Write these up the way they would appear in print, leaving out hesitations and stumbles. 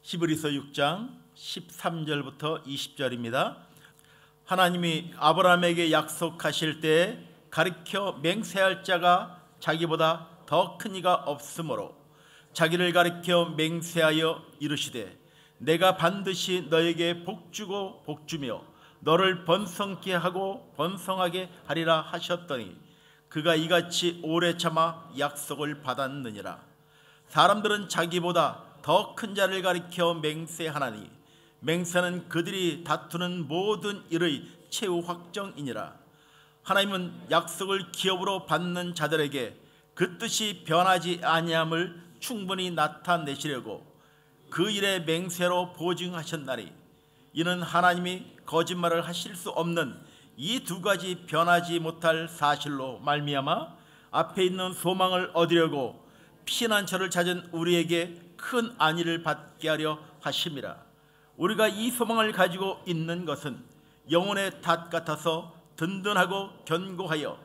히브리서 6장 13절부터 20절입니다. 하나님이 아브라함에게 약속하실 때에 가리켜 맹세할 자가 자기보다 더 큰 이가 없으므로 자기를 가리켜 맹세하여 이르시되 내가 반드시 너에게 복주고 복주며 너를 번성케 하고 번성하게 하리라 하셨더니 그가 이같이 오래 참아 약속을 받았느니라. 사람들은 자기보다 더 큰 자를 가리켜 맹세하나니 맹세는 그들이 다투는 모든 일의 최후 확정이니라. 하나님은 약속을 기업으로 받는 자들에게 그 뜻이 변하지 아니함을 충분히 나타내시려고 그 일의 맹세로 보증하셨나니 이는 하나님이 거짓말을 하실 수 없는 이 두 가지 변하지 못할 사실로 말미암아 앞에 있는 소망을 얻으려고 피난처를 찾은 우리에게 큰 안위를 받게 하려 하심이라. 우리가 이 소망을 가지고 있는 것은 영혼의 닷 같아서 든든하고 견고하여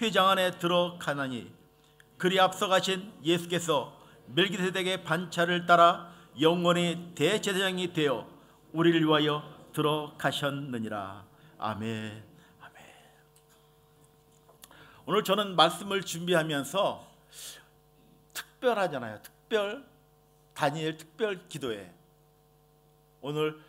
회장 안에 들어가나니 그리 앞서 가신 예수께서 멜기세덱의 반차를 따라 영원히 대제사장이 되어 우리를 위하여 들어가셨느니라. 아멘. 아멘. 오늘 저는 말씀을 준비하면서 특별하잖아요. 다니엘 특별 기도회. 오늘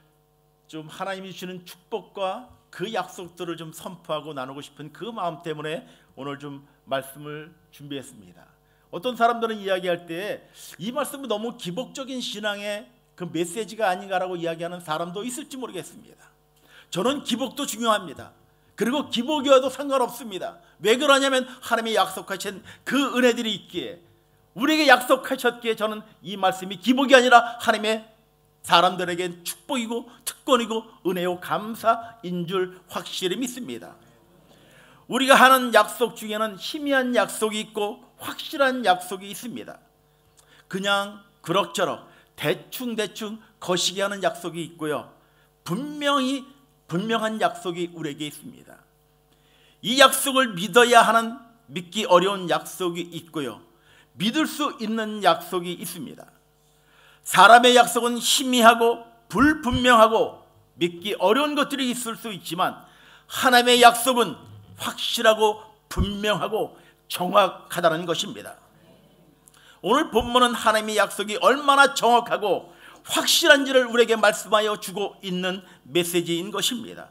좀 하나님이 주시는 축복과 그 약속들을 좀 선포하고 나누고 싶은 그 마음 때문에 오늘 좀 말씀을 준비했습니다. 어떤 사람들은 이야기할 때 이 말씀은 너무 기복적인 신앙의 그 메시지가 아닌가라고 이야기하는 사람도 있을지 모르겠습니다. 저는 기복도 중요합니다. 그리고 기복이어도 상관없습니다. 왜 그러냐면 하나님이 약속하신 그 은혜들이 있기에, 우리에게 약속하셨기에 저는 이 말씀이 기복이 아니라 하나님의 사람들에겐 축복이고 특권이고 은혜요 감사인 줄 확실히 믿습니다. 우리가 하는 약속 중에는 희미한 약속이 있고 확실한 약속이 있습니다. 그냥 그럭저럭 대충 거시기 하는 약속이 있고요, 분명한 약속이 우리에게 있습니다. 이 약속을 믿어야 하는 믿기 어려운 약속이 있고요, 믿을 수 있는 약속이 있습니다. 사람의 약속은 희미하고 불분명하고 믿기 어려운 것들이 있을 수 있지만 하나님의 약속은 확실하고 분명하고 정확하다는 것입니다. 오늘 본문은 하나님의 약속이 얼마나 정확하고 확실한지를 우리에게 말씀하여 주고 있는 메시지인 것입니다.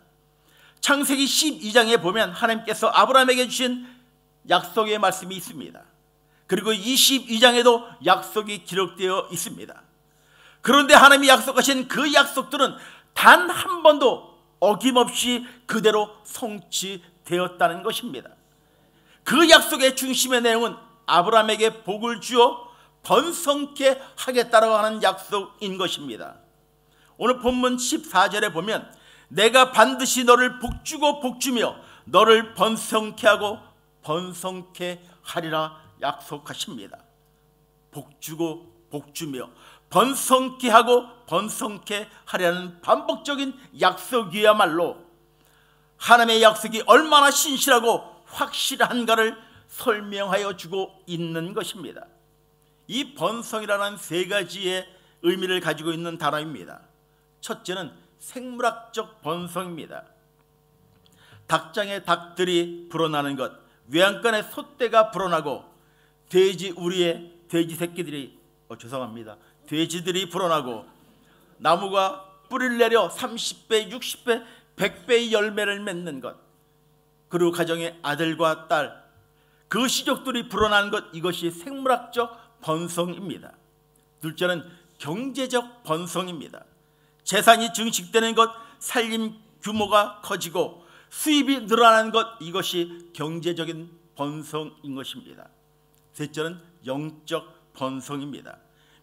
창세기 12장에 보면 하나님께서 아브라함에게 주신 약속의 말씀이 있습니다. 그리고 22장에도 약속이 기록되어 있습니다. 그런데 하나님이 약속하신 그 약속들은 단 한 번도 어김없이 그대로 성취되었다는 것입니다. 그 약속의 중심의 내용은 아브라함에게 복을 주어 번성케 하겠다라고 하는 약속인 것입니다. 오늘 본문 14절에 보면 내가 반드시 너를 복주고 복주며 너를 번성케 하고 번성케 하리라 약속하십니다. 복주고 복주며 번성케 하고 번성케 하리라는 반복적인 약속이야말로 하나님의 약속이 얼마나 신실하고 확실한가를 설명하여 주고 있는 것입니다. 이 번성이라는 세 가지의 의미를 가지고 있는 단어입니다. 첫째는 생물학적 번성입니다. 닭장에 닭들이 불어나는 것, 외양간에 소떼가 불어나고 돼지 새끼들이 돼지들이 불어나고 나무가 뿌리를 내려 30배, 60배, 100배의 열매를 맺는 것, 그리고 가정의 아들과 딸, 그 시족들이 불어나는 것, 이것이 생물학적 번성입니다. 둘째는 경제적 번성입니다. 재산이 증식되는 것, 살림 규모가 커지고 수입이 늘어나는 것, 이것이 경제적인 번성인 것입니다. 셋째는 영적 번성입니다.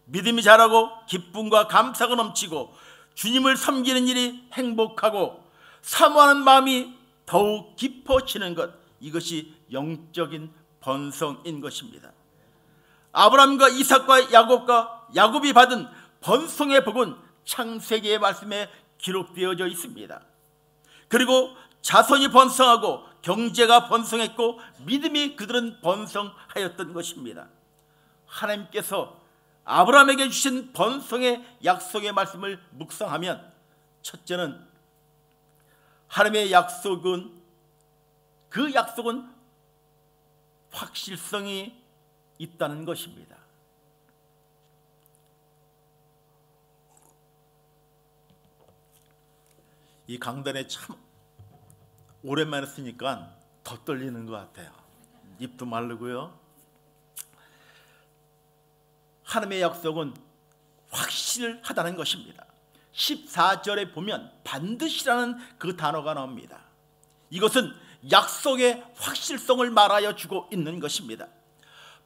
믿음이 자라고 기쁨과 감사가 넘치고 주님을 섬기는 일이 행복하고 사모하는 마음이 더욱 깊어지는 것, 이것이 영적인 번성인 것입니다. 아브라함과 이삭과 야곱이 받은 번성의 복은 창세기의 말씀에 기록되어져 있습니다. 그리고 자손이 번성하고 경제가 번성했고 믿음이 그들은 번성하였던 것입니다. 하나님께서 아브라함에게 주신 번성의 약속의 말씀을 묵상하면, 첫째는 하나님의 약속은, 그 약속은 확실성이 있다는 것입니다. 이 강단에 참 오랜만에 쓰니까 더 떨리는 것 같아요. 입도 마르고요. 하나님의 약속은 확실하다는 것입니다. 14절에 보면 반드시라는 그 단어가 나옵니다. 이것은 약속의 확실성을 말하여 주고 있는 것입니다.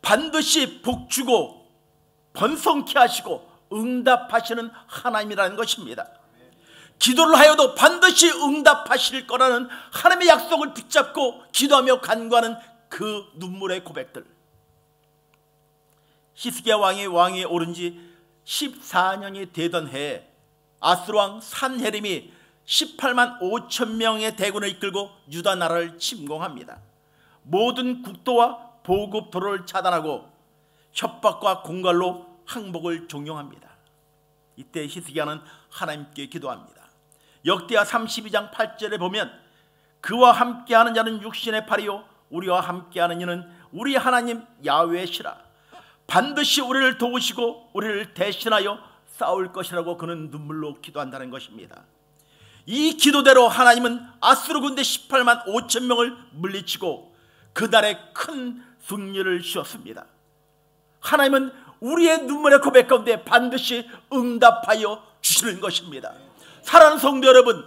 반드시 복주고 번성케 하시고 응답하시는 하나님이라는 것입니다. 기도를 하여도 반드시 응답하실 거라는 하나님의 약속을 붙잡고 기도하며 간구하는 그 눈물의 고백들. 히스기야 왕이 오른 지 14년이 되던 해에 아수르 왕 산헤립이 18만 5천 명의 대군을 이끌고 유다 나라를 침공합니다. 모든 국도와 보급도로를 차단하고 협박과 공갈로 항복을 종용합니다. 이때 히스기야는 하나님께 기도합니다. 역대하 32장 8절에 보면, 그와 함께하는 자는 육신의 팔이요 우리와 함께하는 이는 우리 하나님 야훼시라. 반드시 우리를 도우시고 우리를 대신하여 싸울 것이라고 그는 눈물로 기도한다는 것입니다. 이 기도대로 하나님은 아수르 군대 18만 5천 명을 물리치고 그날에 큰 승리를 주었습니다. 하나님은 우리의 눈물의 고백 가운데 반드시 응답하여 주시는 것입니다. 사랑하는 성도 여러분,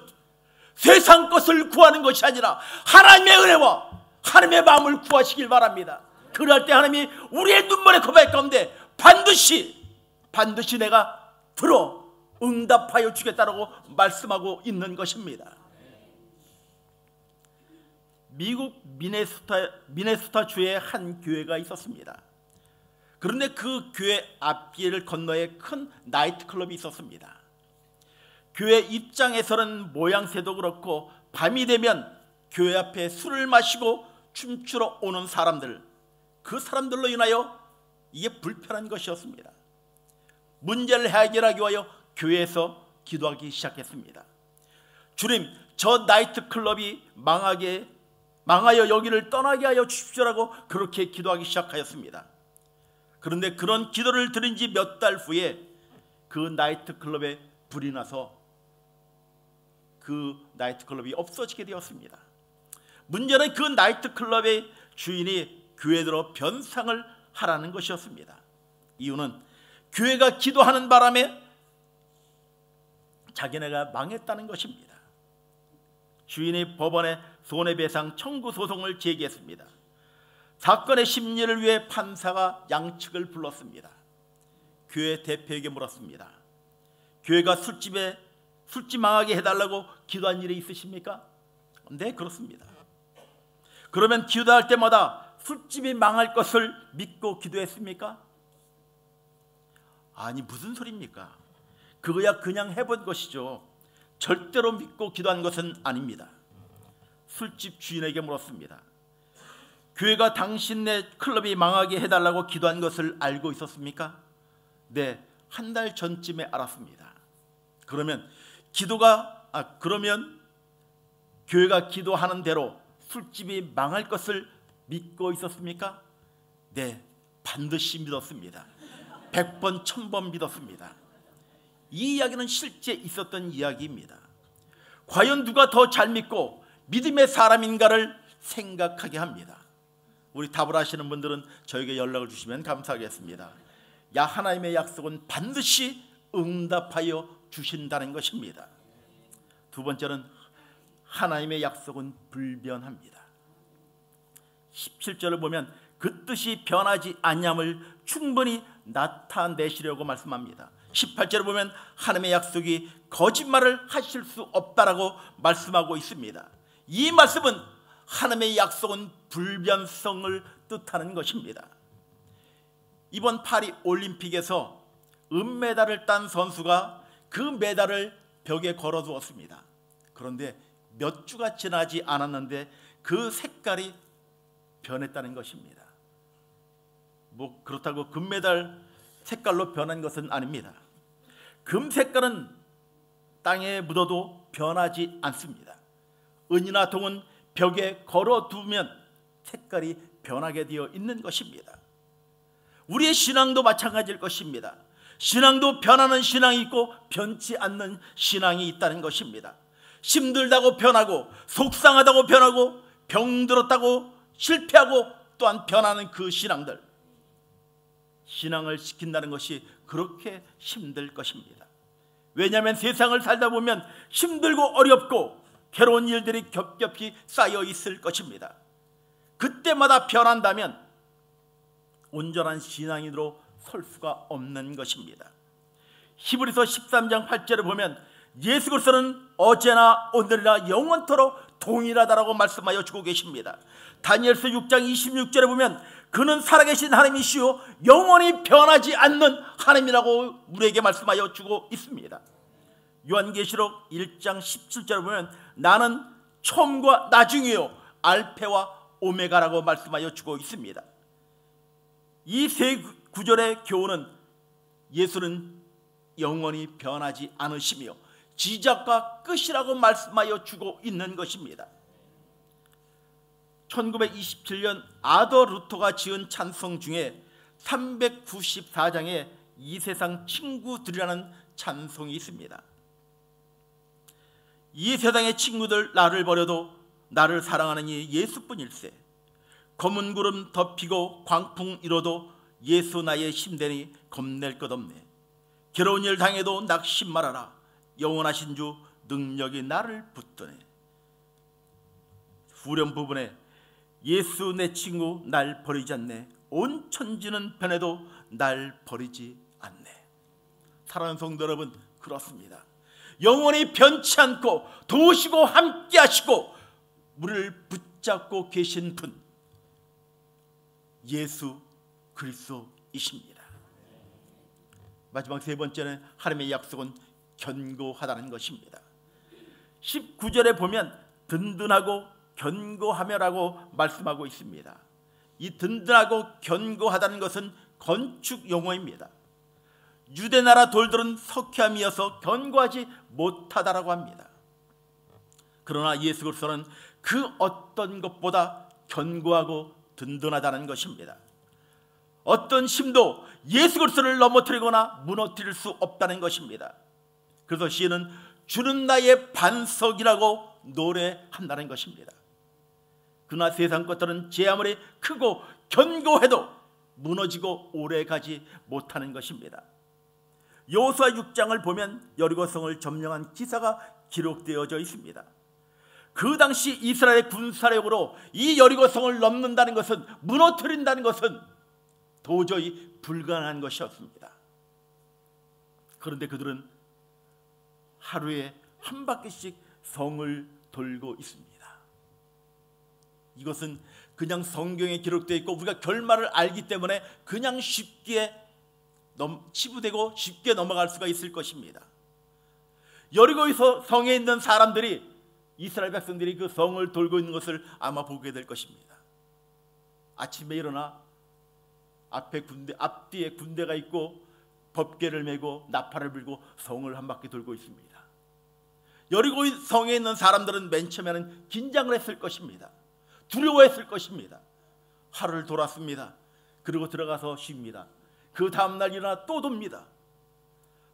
세상 것을 구하는 것이 아니라 하나님의 은혜와 하나님의 마음을 구하시길 바랍니다. 그럴 때 하나님이 우리의 눈물의 고백 가운데 반드시 내가 들어 응답하여 주겠다라고 말씀하고 있는 것입니다. 미국 미네소타 주에 한 교회가 있었습니다. 그런데 그 교회 앞길을 건너에 큰 나이트클럽이 있었습니다. 교회 입장에서는 모양새도 그렇고 밤이 되면 교회 앞에 술을 마시고 춤추러 오는 사람들, 그 사람들로 인하여 이게 불편한 것이었습니다. 문제를 해결하기 위하여 교회에서 기도하기 시작했습니다. 주님, 저 나이트클럽이 망하여 여기를 떠나게 하여 주십시오라고 그렇게 기도하기 시작하였습니다. 그런데 그런 기도를 드린 지 몇 달 후에 그 나이트클럽에 불이 나서 그 나이트클럽이 없어지게 되었습니다. 문제는 그 나이트클럽의 주인이 교회로 변상을 하라는 것이었습니다. 이유는 교회가 기도하는 바람에 자기네가 망했다는 것입니다. 주인이 법원에 손해배상 청구 소송을 제기했습니다. 사건의 심리를 위해 판사가 양측을 불렀습니다. 교회 대표에게 물었습니다. 교회가 술집 망하게 해달라고 기도한 일이 있으십니까? 네, 그렇습니다. 그러면 기도할 때마다 술집이 망할 것을 믿고 기도했습니까? 아니, 무슨 소리입니까? 그거야 그냥 해본 것이죠. 절대로 믿고 기도한 것은 아닙니다. 술집 주인에게 물었습니다. 교회가 당신네 클럽이 망하게 해달라고 기도한 것을 알고 있었습니까? 네, 한 달 전쯤에 알았습니다. 그러면 교회가 기도하는 대로 술집이 망할 것을 믿고 있었습니까? 네, 반드시 믿었습니다. 100번 1000번 믿었습니다. 이 이야기는 실제 있었던 이야기입니다. 과연 누가 더 잘 믿고 믿음의 사람인가를 생각하게 합니다. 우리 답을 아시는 분들은 저에게 연락을 주시면 감사하겠습니다. 하나님의 약속은 반드시 응답하여 주신다는 것입니다. 두 번째는 하나님의 약속은 불변합니다. 17절을 보면 그 뜻이 변하지 않냐을 충분히 나타내시려고 말씀합니다. 18절을 보면 하나님의 약속이 거짓말을 하실 수 없다라고 말씀하고 있습니다. 이 말씀은 하나님의 약속은 불변성을 뜻하는 것입니다. 이번 파리 올림픽에서 은메달을 딴 선수가 그 메달을 벽에 걸어두었습니다. 그런데 몇 주가 지나지 않았는데 그 색깔이 변했다는 것입니다. 그렇다고 금메달 색깔로 변한 것은 아닙니다. 금 색깔은 땅에 묻어도 변하지 않습니다. 은이나 동은 벽에 걸어두면 색깔이 변하게 되어 있는 것입니다. 우리의 신앙도 마찬가지일 것입니다. 신앙도 변하는 신앙이 있고 변치 않는 신앙이 있다는 것입니다. 힘들다고 변하고, 속상하다고 변하고, 병들었다고 실패하고 또한 변하는 그 신앙들, 신앙을 지킨다는 것이 그렇게 힘들 것입니다. 왜냐하면 세상을 살다 보면 힘들고 어렵고 괴로운 일들이 겹겹이 쌓여 있을 것입니다. 그때마다 변한다면 온전한 신앙인으로 설 수가 없는 것입니다. 히브리서 13장 8절에 보면 예수 그리스도는 어제나 오늘이나 영원토록 동일하다라고 말씀하여 주고 계십니다. 다니엘서 6장 26절에 보면 그는 살아계신 하나님이시요 영원히 변하지 않는 하나님이라고 우리에게 말씀하여 주고 있습니다. 요한계시록 1장 17절에 보면 나는 처음과 나중이요 알페와 오메가라고 말씀하여 주고 있습니다. 이 세 구절의 교훈은 예수는 영원히 변하지 않으시며 시작과 끝이라고 말씀하여 주고 있는 것입니다. 1927년 아더 루터가 지은 찬송 중에 394장에 이 세상 친구들이라는 찬송이 있습니다. 이 세상의 친구들 나를 버려도 나를 사랑하는 이 예수뿐일세. 검은 구름 덮이고 광풍 일어도 예수 나의 힘되니 겁낼 것 없네. 괴로운 일 당해도 낙심 말아라. 영원하신 주 능력이 나를 붙드네. 후렴 부분에 예수 내 친구 날 버리지 않네. 온 천지는 변해도 날 버리지 않네. 사랑하는 성도 여러분, 그렇습니다. 영원히 변치 않고 도우시고 함께 하시고 우리를 붙잡고 계신 분, 예수 그리스도이십니다. 마지막 세 번째는 하나님의 약속은 견고하다는 것입니다. 19절에 보면 든든하고 견고하며라고 말씀하고 있습니다. 이 든든하고 견고하다는 것은 건축 용어입니다. 유대나라 돌들은 석회암이어서 견고하지 못하다라고 합니다. 그러나 예수 그리스도는 그 어떤 것보다 견고하고 든든하다는 것입니다. 어떤 힘도 예수 그리스도를 넘어뜨리거나 무너뜨릴 수 없다는 것입니다. 그래서 시인은 주는 나의 반석이라고 노래한다는 것입니다. 그러나 세상 것들은 제 아무리 크고 견고해도 무너지고 오래가지 못하는 것입니다. 여호수아 6장을 보면 여리고성을 점령한 기사가 기록되어져 있습니다. 그 당시 이스라엘의 군사력으로 이 여리고성을 넘는다는 것은, 무너뜨린다는 것은 도저히 불가능한 것이었습니다. 그런데 그들은 하루에 한 바퀴씩 성을 돌고 있습니다. 이것은 그냥 성경에 기록되어 있고 우리가 결말을 알기 때문에 그냥 쉽게 치부되고 쉽게 넘어갈 수가 있을 것입니다. 여리고 성에 있는 사람들이, 이스라엘 백성들이 그 성을 돌고 있는 것을 아마 보게 될 것입니다. 아침에 일어나 앞뒤에 군대가 있고 법궤를 메고 나팔을 불고 성을 한 바퀴 돌고 있습니다. 여리고 성에 있는 사람들은 맨 처음에는 긴장을 했을 것입니다. 두려워했을 것입니다. 하루를 돌았습니다. 그리고 들어가서 쉽니다. 그 다음날 일어나 또 돕니다.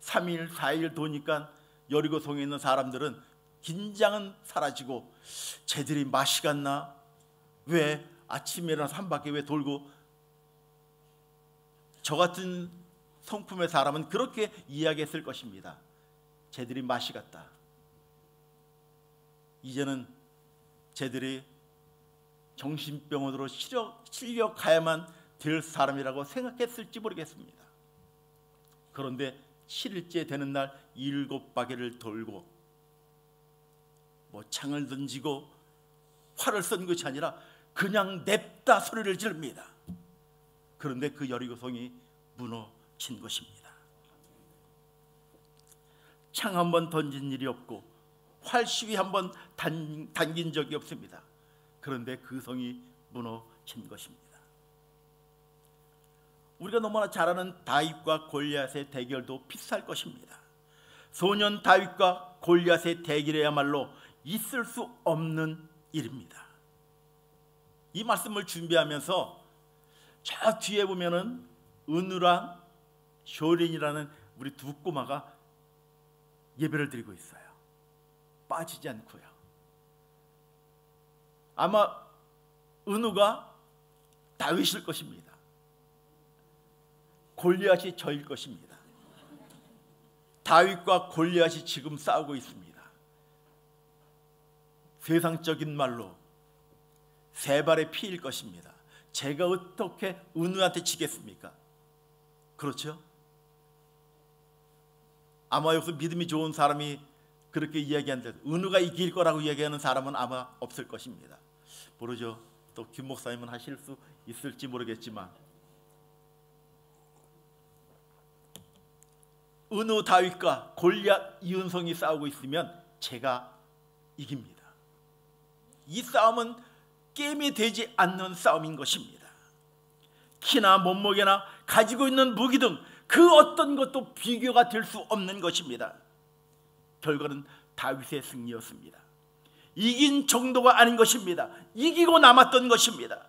3일 4일 도니까 여리고 성에 있는 사람들은 긴장은 사라지고 쟤들이 맛이 갔나? 왜 아침에 일어나서 한 바퀴 왜 돌고? 저 같은 성품의 사람은 그렇게 이야기했을 것입니다. 쟤들이 맛이 갔다. 이제는 쟤들이 정신병원으로 실려가야만 될 사람이라고 생각했을지 모르겠습니다. 그런데 7일째 되는 날 7바퀴를 돌고 창을 던지고 활을 쏜 것이 아니라 그냥 냅다 소리를 지릅니다. 그런데 그 여리고성이 무너진 것입니다. 창 한 번 던진 일이 없고 활 시위 한 번 당긴 적이 없습니다. 그런데 그 성이 무너진 것입니다. 우리가 너무나 잘 아는 다윗과 골리앗의 대결도 비슷할 것입니다. 소년 다윗과 골리앗의 대결이야말로 있을 수 없는 일입니다. 이 말씀을 준비하면서 저 뒤에 보면은 은우랑 쇼린이라는 우리 두 꼬마가 예배를 드리고 있어요. 빠지지 않고요. 아마 은우가 다윗일 것입니다. 골리앗이 저일 것입니다. 다윗과 골리앗이 지금 싸우고 있습니다. 세상적인 말로 세 발의 피일 것입니다. 제가 어떻게 은우한테 지겠습니까? 그렇죠? 아마 여기서 믿음이 좋은 사람이 그렇게 이야기하는데 은우가 이길 거라고 이야기하는 사람은 아마 없을 것입니다. 모르죠. 또 김 목사님은 하실 수 있을지 모르겠지만 은우 다윗과 골리앗 이은성이 싸우고 있으면 제가 이깁니다. 이 싸움은 게임이 되지 않는 싸움인 것입니다. 키나 몸무게나 가지고 있는 무기 등 그 어떤 것도 비교가 될 수 없는 것입니다. 결과는 다윗의 승리였습니다. 이긴 정도가 아닌 것입니다. 이기고 남았던 것입니다.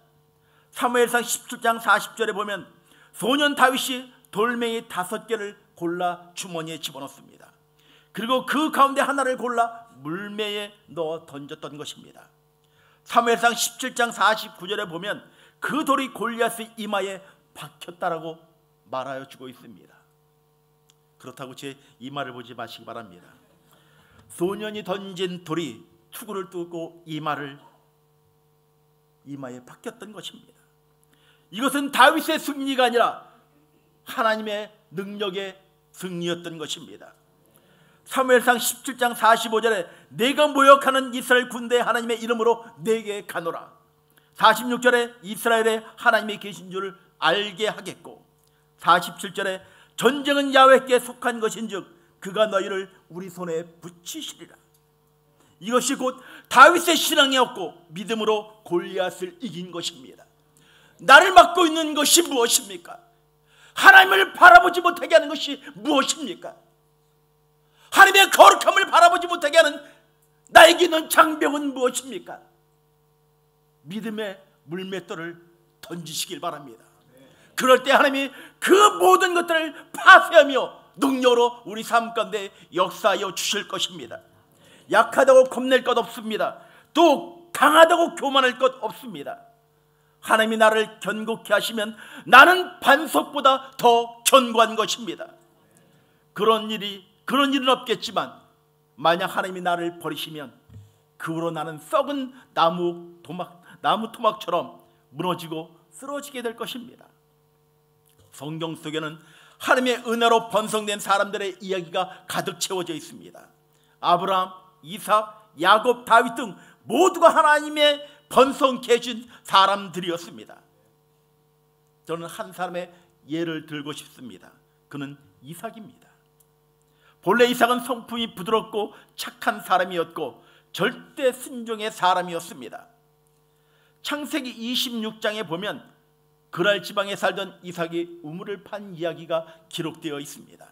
사무엘상 17장 40절에 보면 소년 다윗이 돌멩이 5개를 골라 주머니에 집어넣습니다. 그리고 그 가운데 하나를 골라 물매에 넣어 던졌던 것입니다. 사무엘상 17장 49절에 보면 그 돌이 골리앗의 이마에 박혔다라고 말하여 주고 있습니다. 그렇다고 제 이마를 보지 마시기 바랍니다. 소년이 던진 돌이 투구를 뚫고 이마에 박혔던 것입니다. 이것은 다윗의 승리가 아니라 하나님의 능력의 승리였던 것입니다. 사무엘상 17장 45절에 내가 모욕하는 이스라엘 군대의 하나님의 이름으로 내게 가노라. 46절에 이스라엘에 하나님이 계신 줄을 알게 하겠고 47절에 전쟁은 야훼께 속한 것인즉 그가 너희를 우리 손에 붙이시리라. 이것이 곧 다윗의 신앙이었고 믿음으로 골리앗을 이긴 것입니다. 나를 막고 있는 것이 무엇입니까? 하나님을 바라보지 못하게 하는 것이 무엇입니까? 하나님의 거룩함을 바라보지 못하게 하는 나에게 있는 장벽은 무엇입니까? 믿음의 물맷돌을 던지시길 바랍니다. 그럴 때 하나님이 그 모든 것들을 파쇄하며 능력으로 우리 삶 가운데 역사하여 주실 것입니다. 약하다고 겁낼 것 없습니다. 또 강하다고 교만할 것 없습니다. 하나님이 나를 견고케 하시면 나는 반석보다 더 견고한 것입니다. 그런 일은 없겠지만 만약 하나님이 나를 버리시면 그 후로 나는 썩은 나무 토막처럼 무너지고 쓰러지게 될 것입니다. 성경 속에는 하나님의 은혜로 번성된 사람들의 이야기가 가득 채워져 있습니다. 아브라함, 이삭, 야곱, 다윗 등 모두가 하나님의 번성케 해준 사람들이었습니다. 저는 한 사람의 예를 들고 싶습니다. 그는 이삭입니다. 본래 이삭은 성품이 부드럽고 착한 사람이었고 절대 순종의 사람이었습니다. 창세기 26장에 보면 그랄 지방에 살던 이삭이 우물을 판 이야기가 기록되어 있습니다.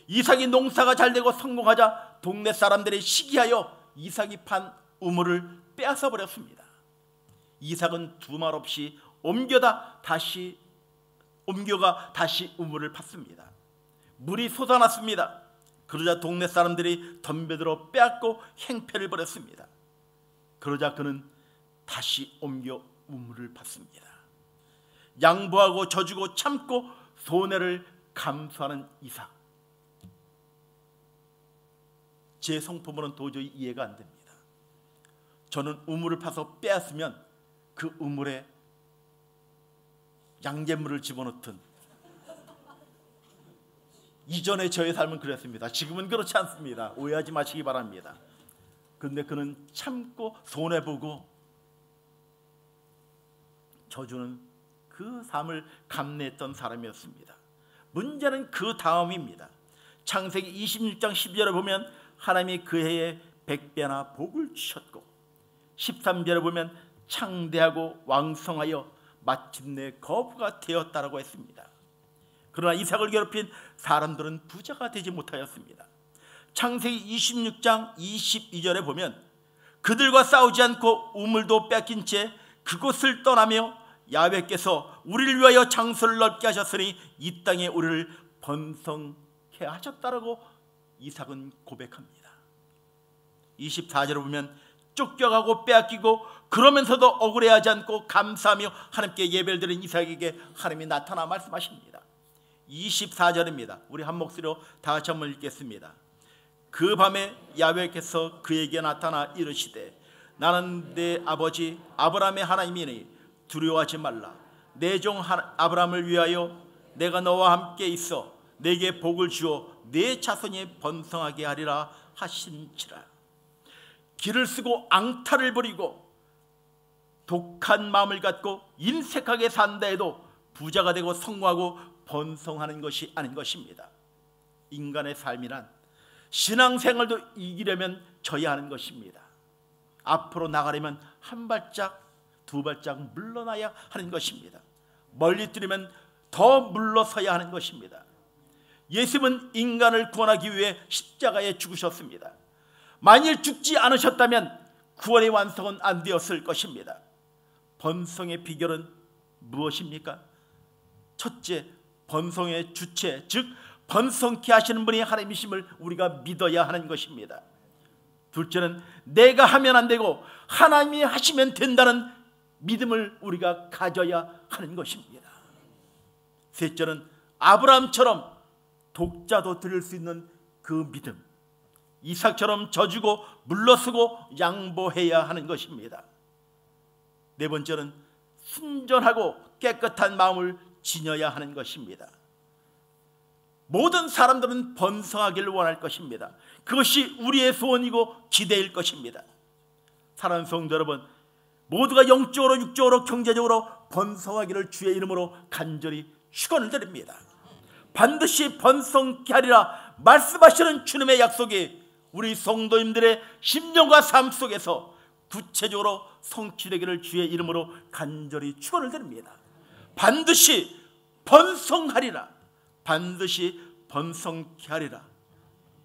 이삭이 농사가 잘 되고 성공하자 동네 사람들이 시기하여 이삭이 판 우물을 빼앗아 버렸습니다. 이삭은 두말 없이 옮겨가 다시 우물을 팠습니다. 물이 솟아났습니다. 그러자 동네 사람들이 덤벼들어 빼앗고 행패를 벌였습니다. 그러자 그는 다시 옮겨 우물을 팠습니다. 양보하고 져주고 참고 손해를 감수하는 이삭. 제 성품으로는 도저히 이해가 안 됩니다. 저는 우물을 파서 빼앗으면 그 우물에 양잿물을 집어넣든 이전에 저의 삶은 그랬습니다. 지금은 그렇지 않습니다. 오해하지 마시기 바랍니다. 그런데 그는 참고 손해보고 져주는 그 삶을 감내했던 사람이었습니다. 문제는 그 다음입니다. 창세기 26장 12절에 보면 하나님이 그 해에 100배나 복을 주셨고 13절에 보면 창대하고 왕성하여 마침내 거부가 되었다라고 했습니다. 그러나 이삭을 괴롭힌 사람들은 부자가 되지 못하였습니다. 창세기 26장 22절에 보면 그들과 싸우지 않고 우물도 뺏긴 채 그곳을 떠나며 야훼께서 우리를 위하여 장소를 넓게 하셨으니 이 땅에 우리를 번성케 하셨다라고 이삭은 고백합니다. 24절에 보면 쫓겨가고 빼앗기고 그러면서도 억울해하지 않고 감사하며 하나님께 예배를 드린 이삭에게 하나님이 나타나 말씀하십니다. 24절입니다. 우리 한 목소리로 다 같이 한번 읽겠습니다. 그 밤에 야훼께서 그에게 나타나 이르시되 나는 내 아버지 아브라함의 하나님이니 두려워하지 말라. 내 종 아브라함을 위하여 내가 너와 함께 있어 내게 복을 주어 내 자손이 번성하게 하리라 하신지라. 길을 쓰고 앙탈을 부리고 독한 마음을 갖고 인색하게 산다 해도 부자가 되고 성공하고 번성하는 것이 아닌 것입니다. 인간의 삶이란 신앙생활도 이기려면 져야 하는 것입니다. 앞으로 나가려면 한 발짝 두 발짝 물러나야 하는 것입니다. 멀리 뛰려면 더 물러서야 하는 것입니다. 예수님은 인간을 구원하기 위해 십자가에 죽으셨습니다. 만일 죽지 않으셨다면 구원의 완성은 안 되었을 것입니다. 번성의 비결은 무엇입니까? 첫째, 번성의 주체, 즉 번성케 하시는 분이 하나님이심을 우리가 믿어야 하는 것입니다. 둘째는 내가 하면 안 되고 하나님이 하시면 된다는 믿음을 우리가 가져야 하는 것입니다. 셋째는 아브라함처럼 독자도 드릴 수 있는 그 믿음, 이삭처럼 져주고 물러서고 양보해야 하는 것입니다. 네 번째는 순전하고 깨끗한 마음을 지녀야 하는 것입니다. 모든 사람들은 번성하기를 원할 것입니다. 그것이 우리의 소원이고 기대일 것입니다. 사랑하는 성도 여러분, 모두가 영적으로 육적으로 경제적으로 번성하기를 주의 이름으로 간절히 축원을 드립니다. 반드시 번성케 하리라 말씀하시는 주님의 약속이 우리 성도님들의 심령과 삶 속에서 구체적으로 성취되기를 주의 이름으로 간절히 축원을 드립니다. 반드시 번성하리라, 반드시 번성케 하리라.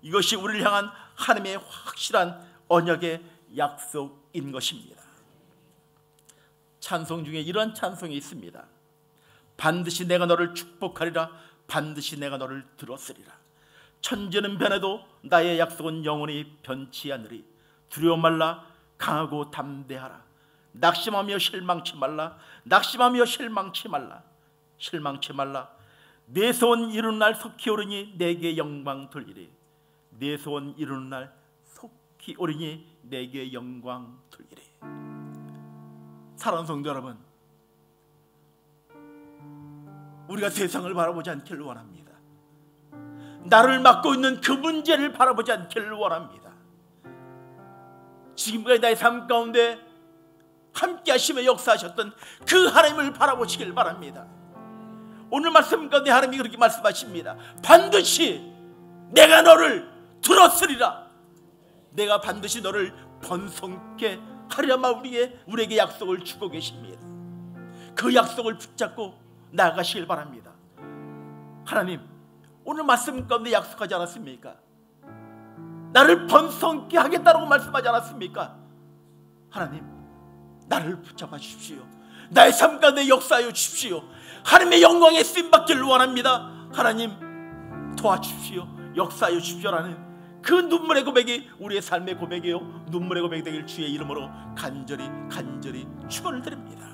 이것이 우리를 향한 하나님의 확실한 언약의 약속인 것입니다. 찬송 중에 이런 찬송이 있습니다. 반드시 내가 너를 축복하리라, 반드시 내가 너를 들었으리라. 천지는 변해도 나의 약속은 영원히 변치 않으리. 두려워 말라, 강하고 담대하라. 낙심하며 실망치 말라, 낙심하며 실망치 말라, 실망치 말라. 내 소원 이루는 날 속히 오르니 내게 영광 돌리리. 내 소원 이루는 날 속히 오르니 내게 영광 돌리리. 사랑하는 성도 여러분, 우리가 세상을 바라보지 않기를 원합니다. 나를 맡고 있는 그 문제를 바라보지 않기를 원합니다. 지금까지 나의 삶 가운데 함께 하시며 역사하셨던 그 하나님을 바라보시길 바랍니다. 오늘 말씀 가운데 하나님이 그렇게 말씀하십니다. 반드시 내가 너를 들었으리라. 내가 반드시 너를 번성케 하리라마 우리에게 약속을 주고 계십니다. 그 약속을 붙잡고 나아가시길 바랍니다. 하나님, 오늘 말씀 가운데 약속하지 않았습니까? 나를 번성케 하겠다고 말씀하지 않았습니까? 하나님, 나를 붙잡아 주십시오. 나의 삶 가운데 역사하여 주십시오. 하나님의 영광에 쓰임받기를 원합니다. 하나님, 도와주십시오. 역사하여 주십시오라는 그 눈물의 고백이 우리의 삶의 고백이요, 눈물의 고백이 되길 주의 이름으로 간절히 축원을 드립니다.